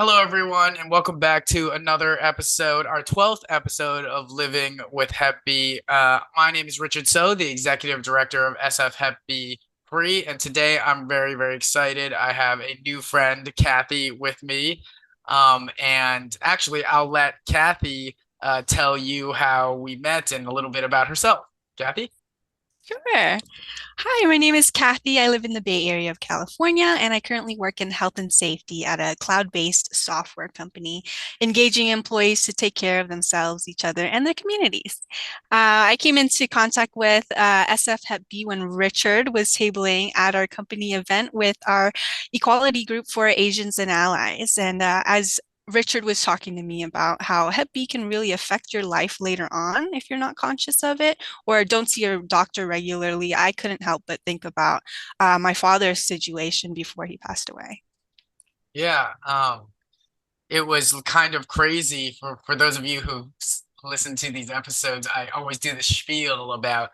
Hello, everyone, and welcome back to another episode, our 12th episode of Living with Hep B. My name is Richard So, the Executive Director of SF Hep B Free, and today I'm very, very excited. I have a new friend, Kathy, with me. And actually, I'll let Kathy tell you how we met and a little bit about herself. Kathy? Sure. Hi, my name is Kathy. I live in the Bay Area of California, and I currently work in health and safety at a cloud-based software company, engaging employees to take care of themselves, each other, and their communities. I came into contact with SF Hep B when Richard was tabling at our company event with our equality group for Asians and allies. And as Richard was talking to me about how Hep B can really affect your life later on if you're not conscious of it or don't see your doctor regularly. I couldn't help but think about my father's situation before he passed away. Yeah. It was kind of crazy for those of you who listen to these episodes. I always do the spiel about,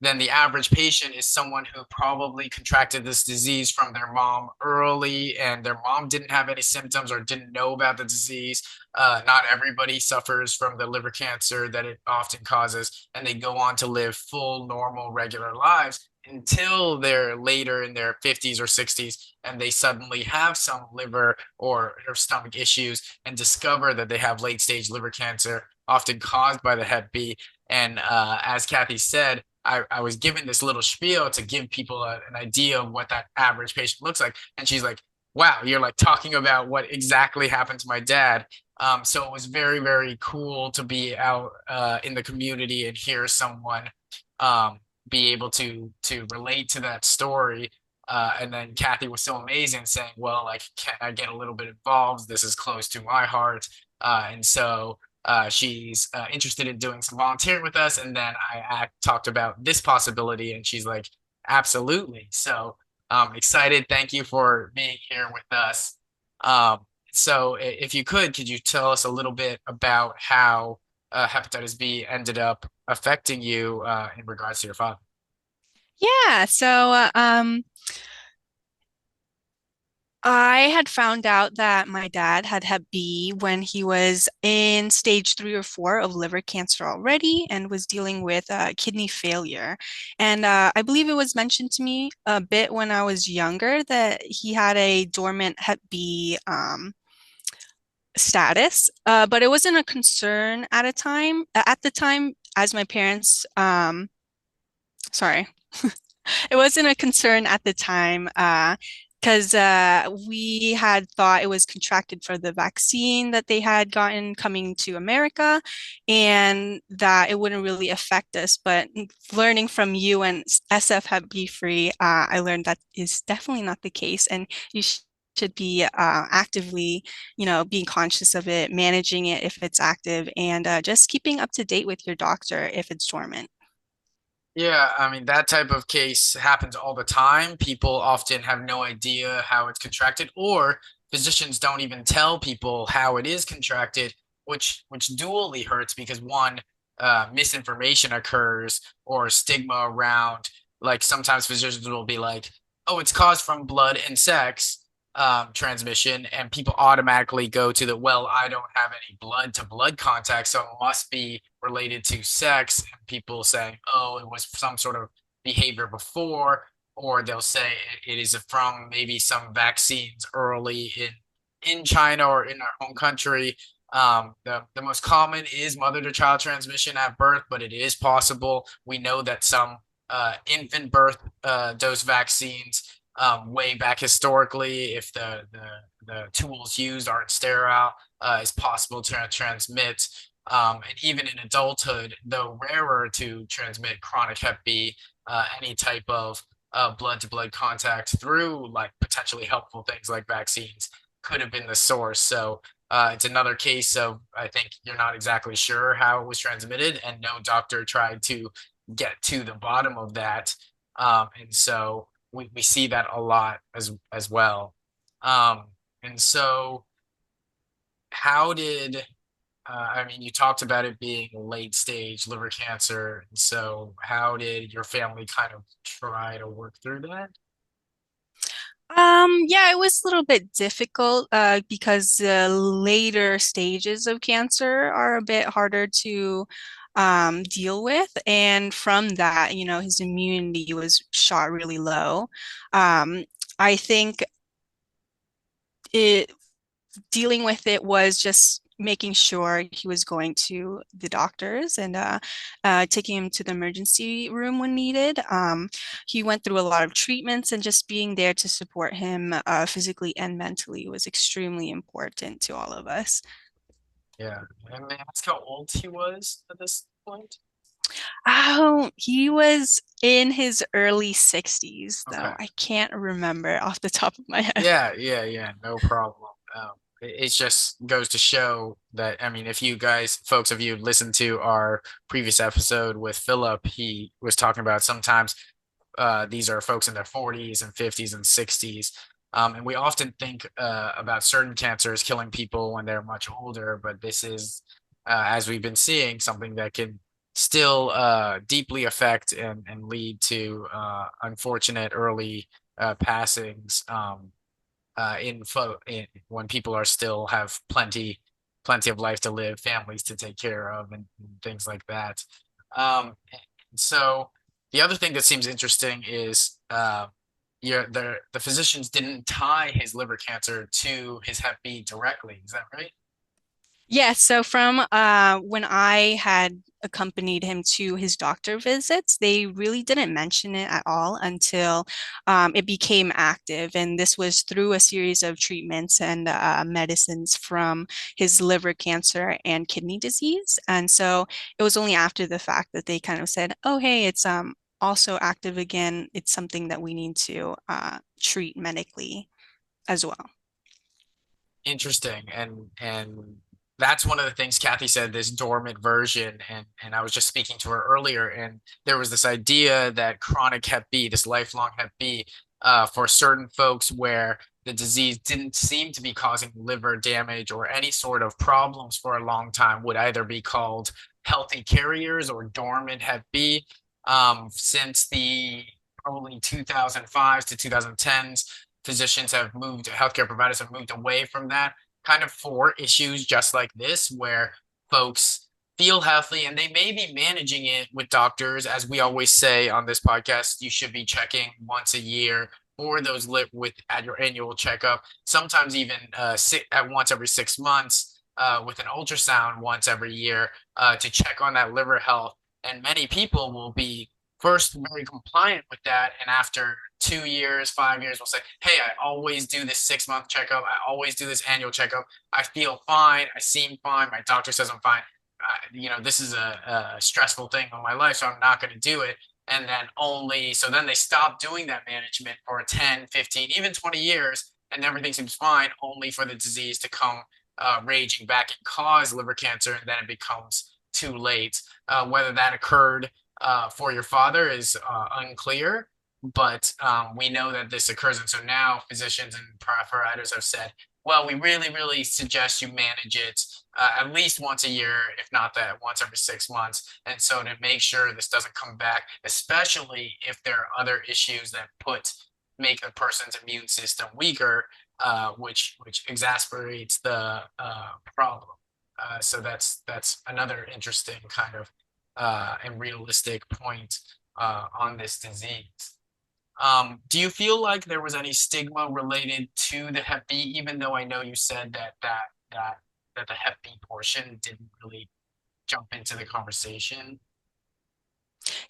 then the average patient is someone who probably contracted this disease from their mom early, and their mom didn't have any symptoms or didn't know about the disease. Not everybody suffers from the liver cancer that it often causes, and they go on to live full, normal, regular lives until they're later in their 50s or 60s and they suddenly have some liver or stomach issues and discover that they have late stage liver cancer, often caused by the Hep B. And as Kathy said, I was given this little spiel to give people an idea of what that average patient looks like. And she's like, wow, you're like talking about what exactly happened to my dad. So it was very, very cool to be out in the community and hear someone be able to relate to that story. And then Kathy was so amazing, saying, "Well, like, can I get a little bit involved? This is close to my heart." And so she's interested in doing some volunteering with us. And then I talked about this possibility, and she's like, "Absolutely." So excited. Thank you for being here with us. So if you could you tell us a little bit about how hepatitis B ended up affecting you in regards to your father? Yeah, so I had found out that my dad had Hep B when he was in stage 3 or 4 of liver cancer already and was dealing with kidney failure. And I believe it was mentioned to me a bit when I was younger that he had a dormant Hep B status, but it wasn't a concern at a time at the time as my parents sorry, it wasn't a concern at the time because we had thought it was contracted for the vaccine that they had gotten coming to America and that it wouldn't really affect us. But learning from you and SF Hep B Free, I learned that is definitely not the case. And you should be actively, being conscious of it, managing it if it's active, and just keeping up to date with your doctor if it's dormant. Yeah, I mean, that type of case happens all the time. People often have no idea how it's contracted, or physicians don't even tell people how it is contracted, which dually hurts because one, misinformation occurs or stigma around, like sometimes physicians will be like, oh, it's caused from blood and sex transmission, and people automatically go to the, well, I don't have any blood to blood contact, so it must be related to sex, and people saying, oh, it was some sort of behavior before, or they'll say it is from maybe some vaccines early in China or in our home country. The most common is mother to child transmission at birth, but it is possible. We know that some infant birth dose vaccines way back historically, if the tools used aren't sterile, it's possible to transmit. And even in adulthood, though rarer to transmit chronic Hep B, any type of blood to blood contact through like potentially helpful things like vaccines could have been the source. So it's another case of, I think you're not exactly sure how it was transmitted, and no doctor tried to get to the bottom of that. And so we see that a lot as well. And so how did I mean, you talked about it being late stage liver cancer. So how did your family kind of try to work through that? Yeah, it was a little bit difficult because the later stages of cancer are a bit harder to deal with. And from that, his immunity was shot really low. I think it dealing with it was just making sure he was going to the doctors and taking him to the emergency room when needed. He went through a lot of treatments, and just being there to support him physically and mentally was extremely important to all of us. Yeah. And may I ask how old he was at this point? Oh, he was in his early 60s, though. Okay. I can't remember off the top of my head. Yeah, no problem. It just goes to show that, I mean, if you guys, folks, if you listened to our previous episode with Philip, he was talking about sometimes these are folks in their 40s and 50s and 60s. And we often think about certain cancers killing people when they're much older, but this is, as we've been seeing, something that can still deeply affect and lead to unfortunate early passings in when people are still have plenty of life to live, families to take care of, and things like that. So the other thing that seems interesting is the physicians didn't tie his liver cancer to his Hep B directly. Is that right? Yeah, so from when I had accompanied him to his doctor visits, they really didn't mention it at all until it became active. And this was through a series of treatments and medicines from his liver cancer and kidney disease. And so it was only after the fact that they kind of said, oh, hey, it's also active again. It's something that we need to treat medically as well. Interesting. And that's one of the things Kathy said, this dormant version. And I was just speaking to her earlier, and there was this idea that chronic Hep B, this lifelong Hep B, for certain folks where the disease didn't seem to be causing liver damage or any sort of problems for a long time, would either be called healthy carriers or dormant Hep B. Since the probably 2005 to 2010s, physicians have moved, healthcare providers have moved away from that kind of for issues just like this, where folks feel healthy and they may be managing it with doctors. As we always say on this podcast, you should be checking once a year for those lip with at your annual checkup, sometimes even at once every 6 months with an ultrasound once every year to check on that liver health. And many people will be first very compliant with that, and after 2 years, 5 years, will say, hey, I always do this 6 month checkup. I always do this annual checkup. I feel fine. I seem fine. My doctor says I'm fine. This is a stressful thing in my life, so I'm not going to do it. And then so then they stop doing that management for 10, 15, even 20 years, and everything seems fine, only for the disease to come raging back and cause liver cancer. And then it becomes too late. Whether that occurred for your father is unclear, but we know that this occurs. And so now physicians and providers have said, well, we really suggest you manage it at least once a year, if not that, once every 6 months. And so to make sure this doesn't come back, especially if there are other issues that make a person's immune system weaker, which exasperates the problem. So that's another interesting kind of and realistic point on this disease. Do you feel like there was any stigma related to the Hep B, even though I know you said that the Hep B portion didn't really jump into the conversation?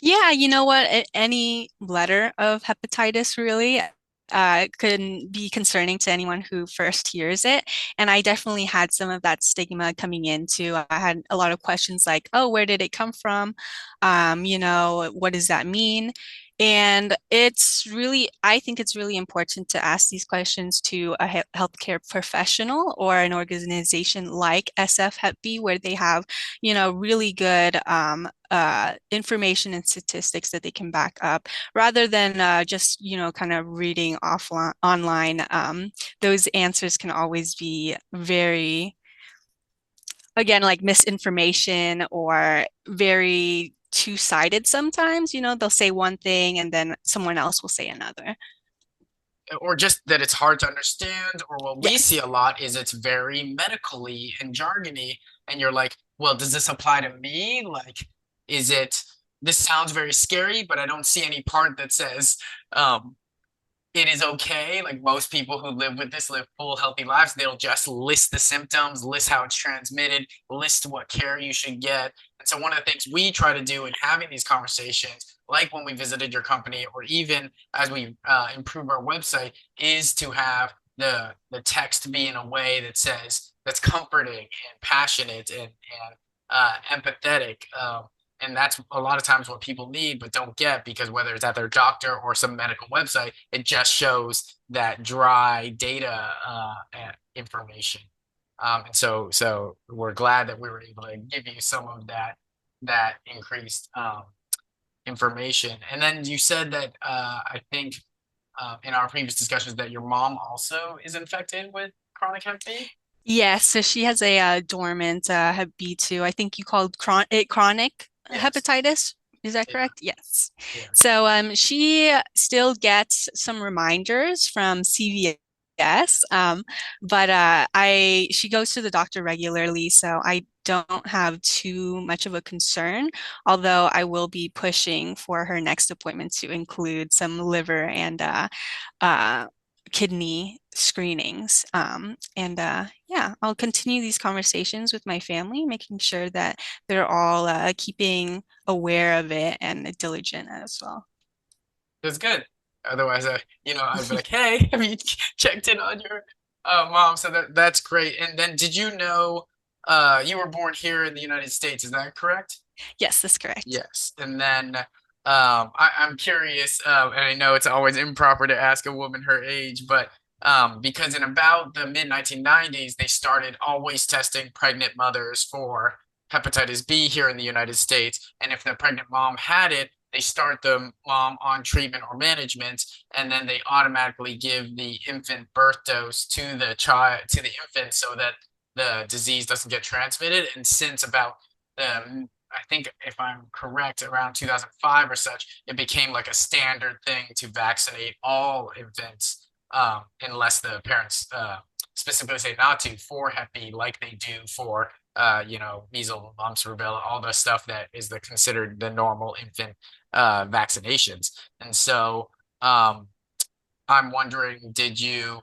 Yeah, you know what? Any letter of hepatitis really can be concerning to anyone who first hears it. And I definitely had some of that stigma coming into. I had a lot of questions like, oh, where did it come from? What does that mean? And I think it's really important to ask these questions to a healthcare professional or an organization like SF Hep B, where they have, really good information and statistics that they can back up rather than just, kind of reading offline online. Those answers can always be very, again, like misinformation or very two-sided sometimes. They'll say one thing and then someone else will say another. or just that it's hard to understand, or what we see Yes. a lot is it's very medically and jargony, and you're like, well, does this apply to me? Like, is it, this sounds very scary, but I don't see any part that says, um, it is okay. Like most people who live with this live full, healthy lives. They'll just list the symptoms, list how it's transmitted, list what care you should get. And so, one of the things we try to do in having these conversations, like when we visited your company, or even as we improve our website, is to have the text be in a way that says that's comforting and passionate and empathetic. And that's a lot of times what people need but don't get, because whether it's at their doctor or some medical website, it just shows that dry data information. And so we're glad that we were able to give you some of that increased information. And then you said that I think in our previous discussions that your mom also is infected with chronic hep B. Yes, so she has a dormant Hep B2. I think you called it chronic Yes. hepatitis. Is that Yeah. correct? Yes. Yeah. So she still gets some reminders from CVS, but I she goes to the doctor regularly, so I don't have too much of a concern. Although I will be pushing for her next appointment to include some liver and uh, kidney screenings. And yeah, I'll continue these conversations with my family, making sure that they're all keeping aware of it and diligent as well. That's good. Otherwise, I'd be like, "Hey, have you checked in on your mom?" So that's great. And then, did you know you were born here in the United States? Is that correct? Yes, that's correct. Yes. And then I'm curious, and I know it's always improper to ask a woman her age, but because in about the mid 1990s, they started always testing pregnant mothers for hepatitis B here in the United States. And if the pregnant mom had it, they start the mom on treatment or management, and then they automatically give the infant birth dose to the child, to the infant, so that the disease doesn't get transmitted. And since about the I think if I'm correct, around 2005 or such, it became like a standard thing to vaccinate all infants, unless the parents specifically say not to, for Hep B, like they do for measles, mumps, rubella, all the stuff that is the considered the normal infant vaccinations. And so um, I'm wondering, did you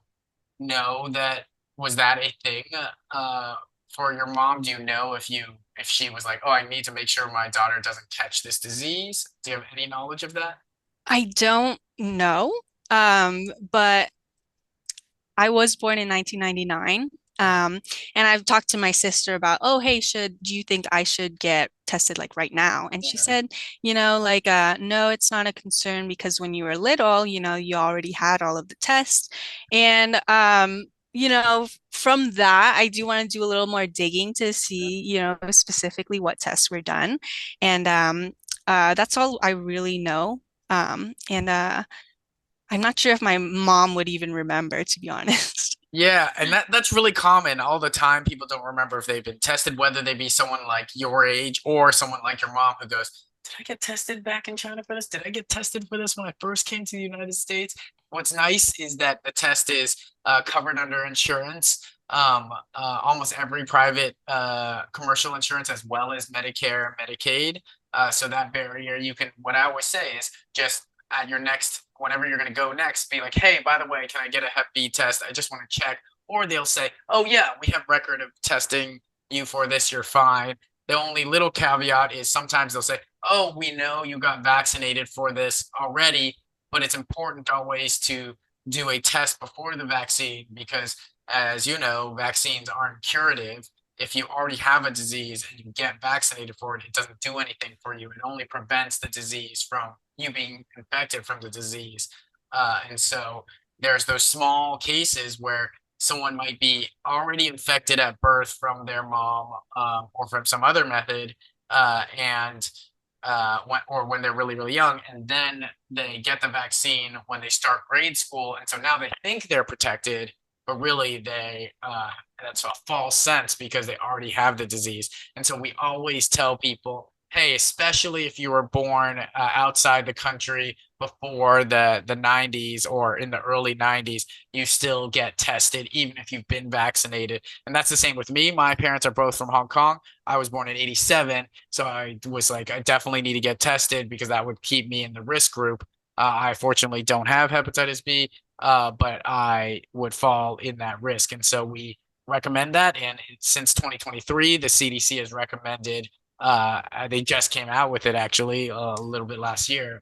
know that, was that a thing uh for your mom? Do you know if she was like, oh, I need to make sure my daughter doesn't catch this disease? Do you have any knowledge of that? I don't know, but I was born in 1999. Okay. And I've talked to my sister about, oh, hey, do you think I should get tested like right now? And she Yeah. said, like, no, it's not a concern because when you were little, you already had all of the tests. And, from that, I do want to do a little more digging to see, specifically what tests were done. And that's all I really know. And I'm not sure if my mom would even remember, to be honest. Yeah, and that's really common all the time. People don't remember if they've been tested, whether they be someone like your age or someone like your mom who goes, "Did I get tested back in China for this? Did I get tested for this when I first came to the United States?" What's nice is that the test is covered under insurance. Almost every private commercial insurance, as well as Medicare and Medicaid. So that barrier, you can. What I always say is just at your next, whenever you're going to go next, be like, hey, by the way, can I get a Hep B test? I just want to check. Or they'll say, oh, yeah, we have record of testing you for this. You're fine. The only little caveat is sometimes they'll say, oh, we know you got vaccinated for this already, but it's important always to do a test before the vaccine because, as you know, vaccines aren't curative. If you already have a disease and you get vaccinated for it, it doesn't do anything for you. It only prevents the disease from you being infected from the disease. And so there's those small cases where someone might be already infected at birth from their mom or from some other method, and when they're really, really young, and then they get the vaccine when they start grade school. And so now they think they're protected, but really that's a false sense because they already have the disease. And so we always tell people, hey, especially if you were born outside the country before the 90s or in the early 90s, you still get tested even if you've been vaccinated. And that's the same with me. My parents are both from Hong Kong. I was born in 87, so I was like, I definitely need to get tested because that would keep me in the risk group. I fortunately don't have hepatitis B, but I would fall in that risk. And so we recommend that. And since 2023, the CDC has recommended, they just came out with it actually a little bit last year,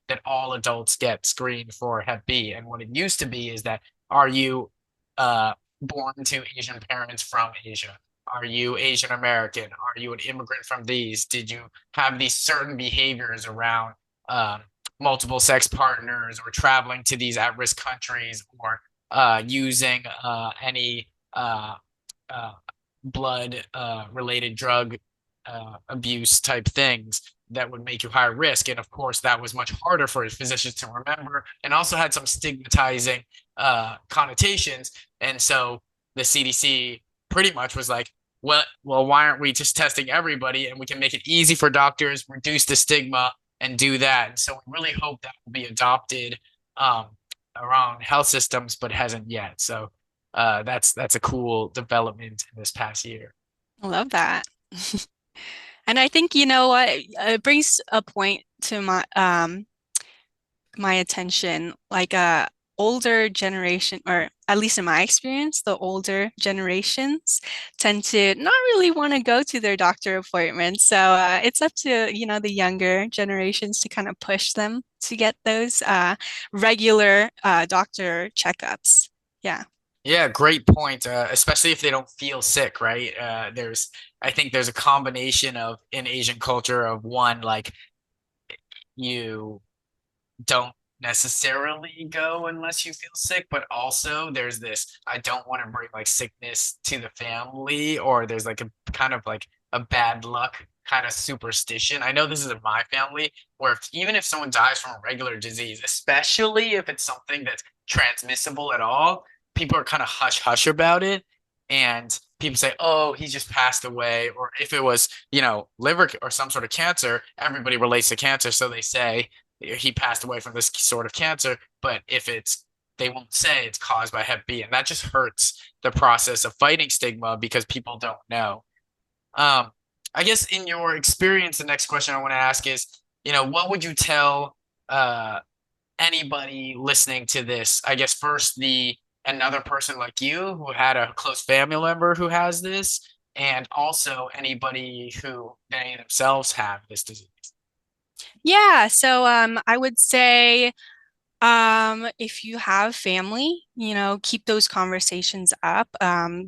that all adults get screened for Hep B. And what it used to be is that, are you uh, born to Asian parents from Asia? Are you Asian American? Are you an immigrant from these? Did you have these certain behaviors around um, multiple sex partners or traveling to these at-risk countries or using any uh, blood related drug abuse type things that would make you higher risk. And of course, that was much harder for physicians to remember and also had some stigmatizing connotations. And so the CDC pretty much was like, well, why aren't we just testing everybody and we can make it easy for doctors, reduce the stigma, and do that. And so we really hope that will be adopted um, around health systems, but hasn't yet. So that's a cool development in this past year. I love that. And I think, you know what, it brings a point to my attention, like older generation, or at least in my experience, the older generations tend to not really want to go to their doctor appointments. So it's up to, you know, the younger generations to kind of push them to get those regular doctor checkups. Yeah. Yeah, great point. Especially if they don't feel sick, right? I think there's a combination of in Asian culture of one, like you don't necessarily go unless you feel sick, but also there's this, I don't want to bring like sickness to the family, or there's like a kind of like a bad luck kind of superstition. I know this is in my family where even if someone dies from a regular disease, especially if it's something that's transmissible at all, people are kind of hush hush about it. And people say, oh, he just passed away. Or if it was, liver or some sort of cancer, everybody relates to cancer. So they say, he passed away from this sort of cancer, but if it's they won't say it's caused by Hep B, and that just hurts the process of fighting stigma because people don't know. Um, I guess in your experience, the next question I want to ask is, what would you tell uh anybody listening to this? I guess first the another person like you who had a close family member who has this, and also anybody who they themselves have this disease. Yeah, so I would say if you have family, you know, keep those conversations up.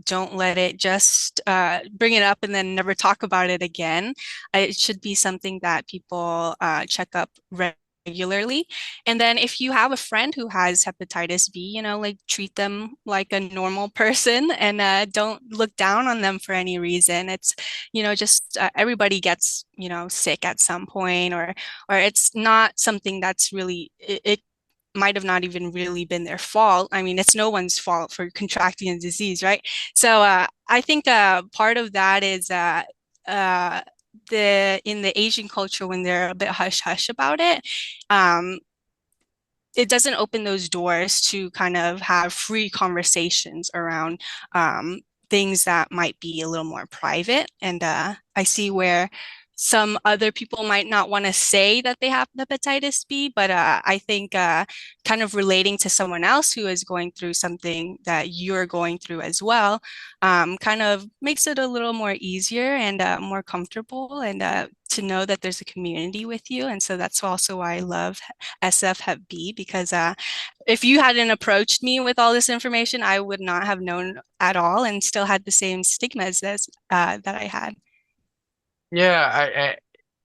Don't let it just bring it up and then never talk about it again. It should be something that people check up regularly. And then if you have a friend who has hepatitis B, you know, like treat them like a normal person and don't look down on them for any reason. It's, you know, just everybody gets, you know, sick at some point, or it's not something that's really it might have not even really been their fault. I mean, it's no one's fault for contracting a disease, right? So I think part of that is uh, the in the Asian culture when they're a bit hush hush about it, um, it doesn't open those doors to kind of have free conversations around things that might be a little more private. And I see where some other people might not want to say that they have hepatitis B, but I think kind of relating to someone else who is going through something that you're going through as well kind of makes it a little more easier and more comfortable, and to know that there's a community with you. And so that's also why I love SF Hep B, because if you hadn't approached me with all this information, I would not have known at all and still had the same stigmas as that I had. Yeah,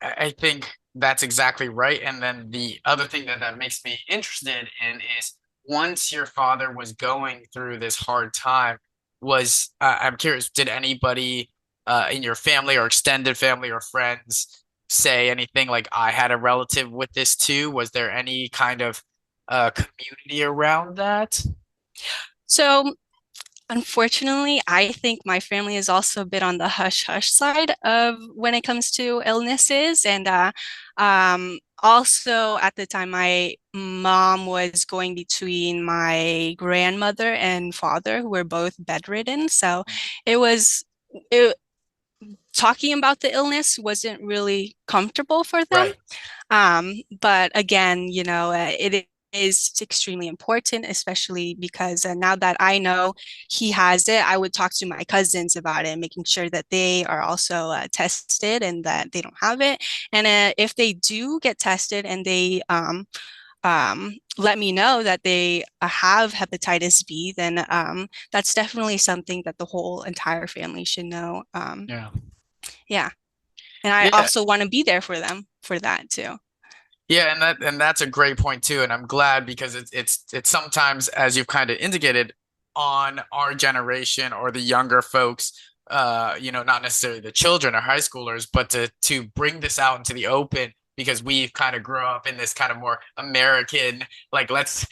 I think that's exactly right. And then the other thing that makes me interested in is once your father was going through this hard time, I'm curious, did anybody in your family or extended family or friends say anything like I had a relative with this too? Was there any kind of community around that? So unfortunately, I think my family is also a bit on the hush hush side of when it comes to illnesses. And also at the time, my mom was going between my grandmother and father, who were both bedridden. So it was it, talking about the illness wasn't really comfortable for them. Right. But again, it is extremely important, especially because now that I know he has it, I would talk to my cousins about it, making sure that they are also tested and that they don't have it. And if they do get tested and they let me know that they have hepatitis B, then that's definitely something that the whole entire family should know. Yeah. Yeah. And I Yeah. also want to be there for them for that too. Yeah, and that's a great point too, and I'm glad because it's sometimes, as you've kind of indicated, on our generation or the younger folks, not necessarily the children or high schoolers, but to bring this out into the open because we've kind of grew up in this kind of more American, like let's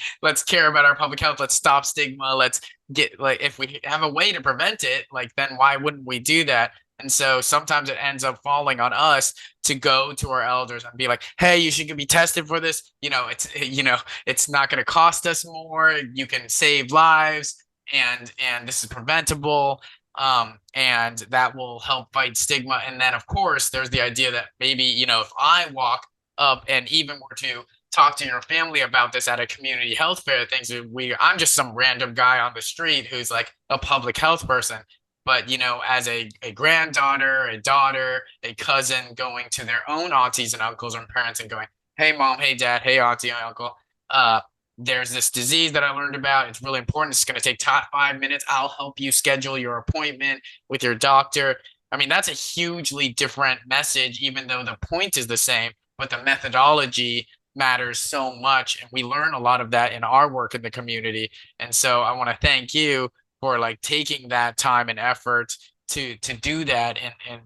care about our public health, let's stop stigma, let's get like if we have a way to prevent it, like then why wouldn't we do that? And so sometimes it ends up falling on us to go to our elders and be like, "Hey, you should be tested for this. It's not going to cost us more. You can save lives, and this is preventable. And that will help fight stigma. And then, of course, there's the idea that maybe if I walk up and even were to talk to your family about this at a community health fair, things I'm just some random guy on the street who's like a public health person. But as a granddaughter, a daughter, a cousin going to their own aunties and uncles and parents and going, "Hey mom, hey dad, hey auntie, hey uncle, uh, there's this disease that I learned about. It's really important. It's going to take 5 minutes. I'll help you schedule your appointment with your doctor." I mean, that's a hugely different message, even though the point is the same, but the methodology matters so much. And we learn a lot of that in our work in the community. And so I want to thank you for like taking that time and effort to do that, and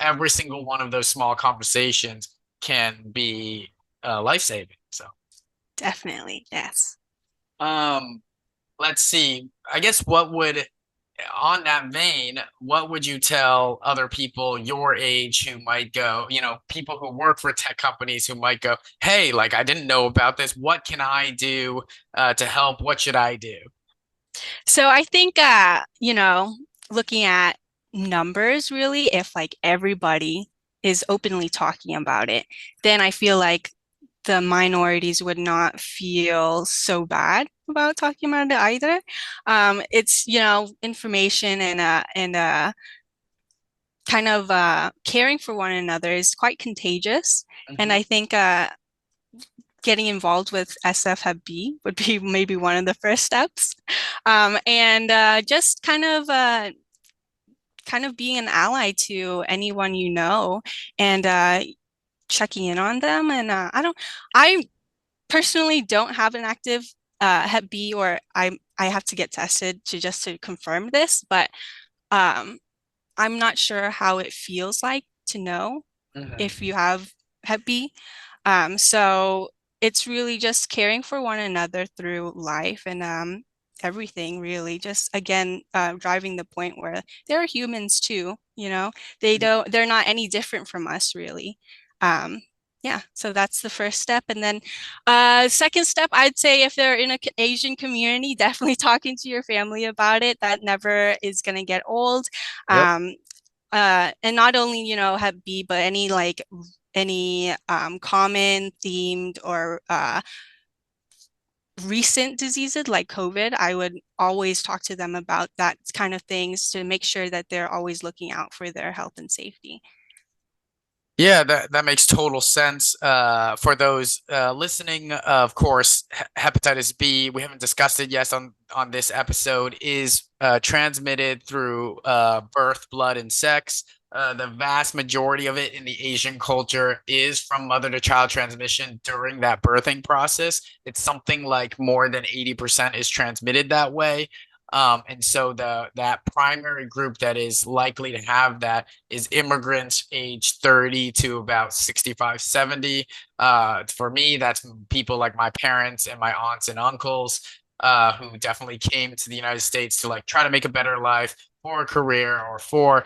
every single one of those small conversations can be life-saving. So Definitely. Yes. um let's see, I guess what would on that vein, what would you tell other people your age who might go, people who work for tech companies who might go, "Hey, like I didn't know about this, what can I do to help, what should I do?" So I think, looking at numbers really, if like everybody is openly talking about it, then I feel like the minorities would not feel so bad about talking about it either. It's, information and kind of caring for one another is quite contagious. And Mhm. I think getting involved with SF Hep B would be maybe one of the first steps. And just kind of being an ally to anyone you know and checking in on them. And I personally don't have an active Hep B, or I have to get tested to confirm this, but um, I'm not sure how it feels like to know if Mhm. you have Hep B. So it's really just caring for one another through life and everything really. Just again, driving the point where they're humans too, they're not any different from us really. Um, yeah, so that's the first step. And then second step, I'd say if they're in an Asian community, definitely talking to your family about it. That never is going to get old. Yep. Um, and not only Hep B, but any common themed or recent diseases like COVID, I would always talk to them about that kind of things to make sure that they're always looking out for their health and safety. Yeah, that makes total sense. For those listening, of course, hepatitis B, we haven't discussed it yet on this episode, is transmitted through birth, blood, and sex. The vast majority of it in the Asian culture is from mother to child transmission during that birthing process. It's something like more than 80% is transmitted that way. And so that primary group that is likely to have that is immigrants age 30 to about 65, 70. For me, that's people like my parents and my aunts and uncles who definitely came to the United States to like try to make a better life, for a career or for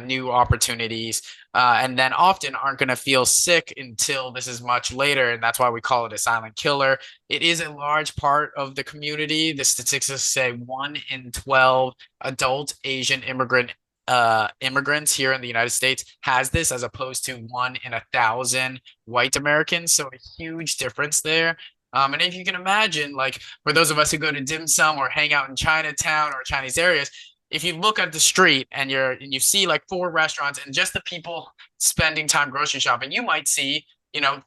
new opportunities, and then often aren't going to feel sick until this is much later. And that's why we call it a silent killer. It is a large part of the community. The statistics say 1 in 12 adult Asian immigrants here in the United States has this, as opposed to 1 in 1,000 white Americans. So a huge difference there. And if you can imagine, like for those of us who go to dim sum or hang out in Chinatown or Chinese areas, if you look at the street and you see like four restaurants and just the people spending time grocery shopping, you might see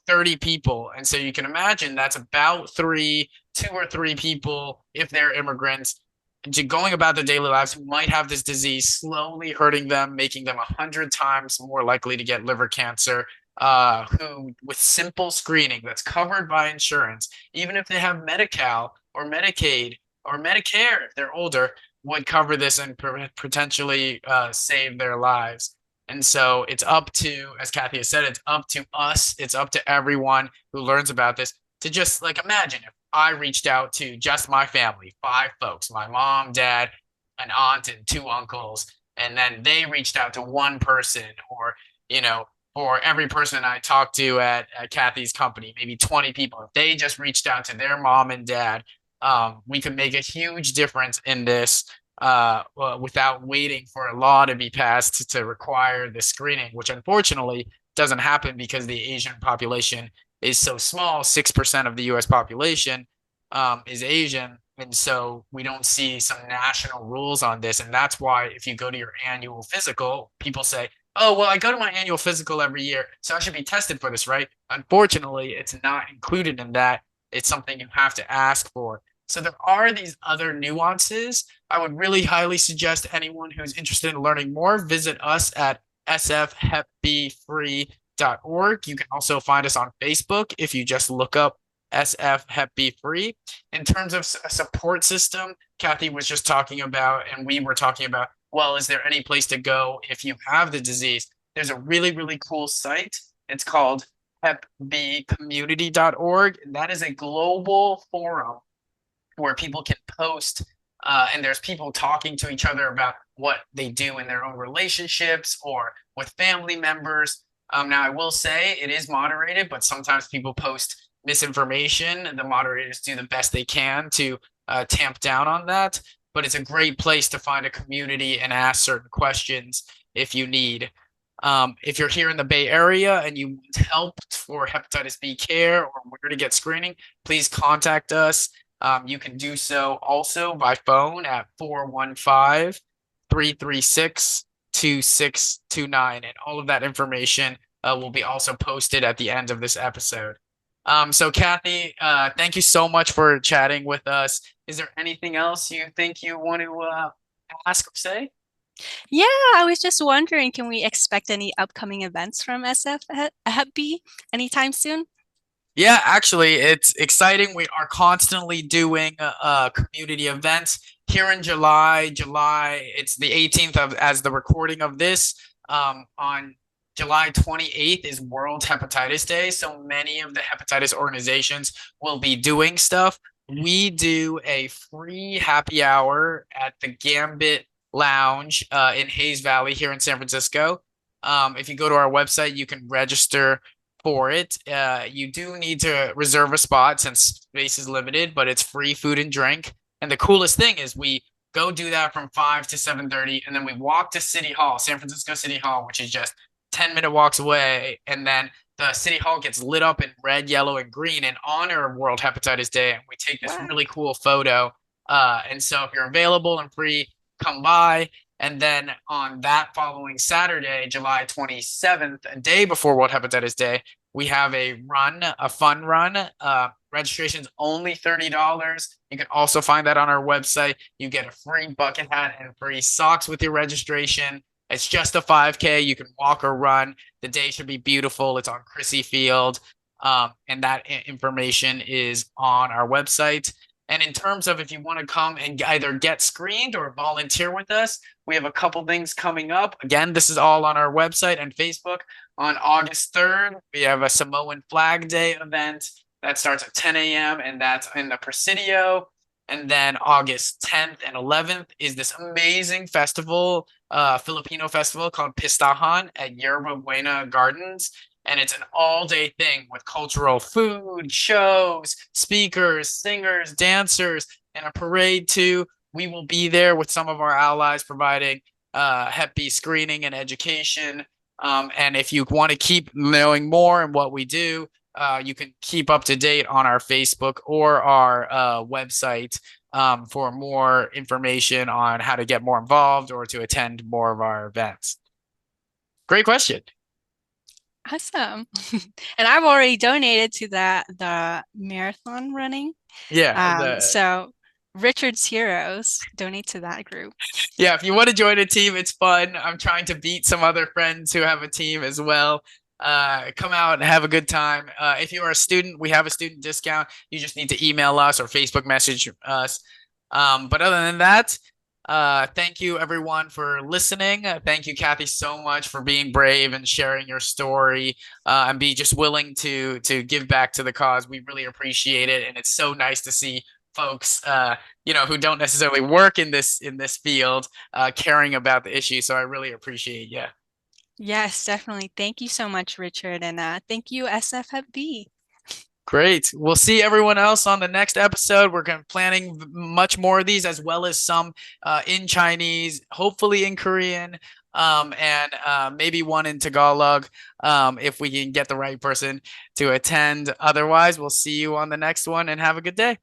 30 people. And so you can imagine that's about 2 or 3 people, if they're immigrants, going about their daily lives, who might have this disease, slowly hurting them, making them 100 times more likely to get liver cancer. Who, with simple screening that's covered by insurance, even if they have Medi-Cal or Medicaid or Medicare, if they're older, would cover this and potentially save their lives. And so it's up to, as Kathy has said, it's up to us, it's up to everyone who learns about this to just like imagine if I reached out to just my family, 5 folks, my mom, dad, an aunt, and 2 uncles, and then they reached out to one person, or, you know, for every person I talked to at Kathy's company, maybe 20 people, if they just reached out to their mom and dad, we could make a huge difference in this without waiting for a law to be passed to require the screening, which unfortunately doesn't happen because the Asian population is so small. 6% of the US population is Asian. And so we don't see some national rules on this. And that's why if you go to your annual physical, people say, oh, well, I go to my annual physical every year, so I should be tested for this, right? Unfortunately, it's not included in that. It's something you have to ask for. So there are these other nuances. I would really highly suggest anyone who's interested in learning more visit us at sfhepbfree.org. You can also find us on Facebook if you just look up SF Hep B free. In terms of a support system, Kathy was just talking about, and we were talking about, well, is there any place to go if you have the disease? There's a really, really cool site. It's called hepbcommunity.org. And that is a global forum where people can post, and there's people talking to each other about what they do in their own relationships or with family members. Now, I will say it is moderated, but sometimes people post misinformation, and the moderators do the best they can to tamp down on that. But it's a great place to find a community and ask certain questions if you need. If you're here in the Bay Area and you want help for hepatitis B care or where to get screening, please contact us. You can do so also by phone at 415-336-2629. And all of that information will be also posted at the end of this episode. So Kathy, thank you so much for chatting with us. Is there anything else you think you want to ask or say? Yeah, I was just wondering, can we expect any upcoming events from SF Hep B anytime soon? Yeah, actually, it's exciting. We are constantly doing community events here in July. It's the 18th of as the recording of this. On July 28th is World Hepatitis Day. So many of the hepatitis organizations will be doing stuff. We do a free happy hour at the Gambit Lounge in Hayes Valley here in San Francisco. If you go to our website, you can register for it. You do need to reserve a spot since space is limited, but it's free food and drink. And the coolest thing is we go do that from 5 to 7:30, and then we walk to City Hall, San Francisco City Hall, which is just 10-minute walks away. And then the City Hall gets lit up in red, yellow, and green in honor of World Hepatitis Day. And we take this Wow. really cool photo. And so if you're available and free, come by. And then on that following Saturday, July 27th, a day before World Hepatitis Day, we have a fun run. Registration's only $30. You can also find that on our website. You get a free bucket hat and free socks with your registration. It's just a 5K. You can walk or run. The day should be beautiful. It's on Chrissy Field. And that information is on our website. And in terms of if you want to come and either get screened or volunteer with us, we have a couple things coming up. Again, this is all on our website and Facebook. On August 3rd, we have a Samoan Flag Day event that starts at 10 a.m. and that's in the Presidio. And then August 10th and 11th is this amazing festival, Filipino festival called Pistahan at Yerba Buena Gardens. And it's an all-day thing with cultural food, shows, speakers, singers, dancers, and a parade too. We will be there with some of our allies providing Hep B screening and education. And if you want to keep knowing more and what we do, you can keep up to date on our Facebook or our website for more information on how to get more involved or to attend more of our events. Great question. Awesome. And I've already donated to the marathon running. Yeah, the So Richard's Heroes, donate to that group. yeah, if you want to join a team, it's fun. I'm trying to beat some other friends who have a team as well. Come out and have a good time. If you are a student, we have a student discount. You just need to email us or Facebook message us. But other than that, thank you everyone for listening. Thank you, Kathy, so much for being brave and sharing your story and be just willing to give back to the cause. We really appreciate it, and it's so nice to see folks who don't necessarily work in this field caring about the issue. So I really appreciate you. Yes, definitely. Thank you so much, Richard. And thank you, SF Hep B. Great. We'll see everyone else on the next episode. We're planning much more of these, as well as some in Chinese, hopefully in Korean, and maybe one in Tagalog, if we can get the right person to attend. Otherwise, we'll see you on the next one and have a good day.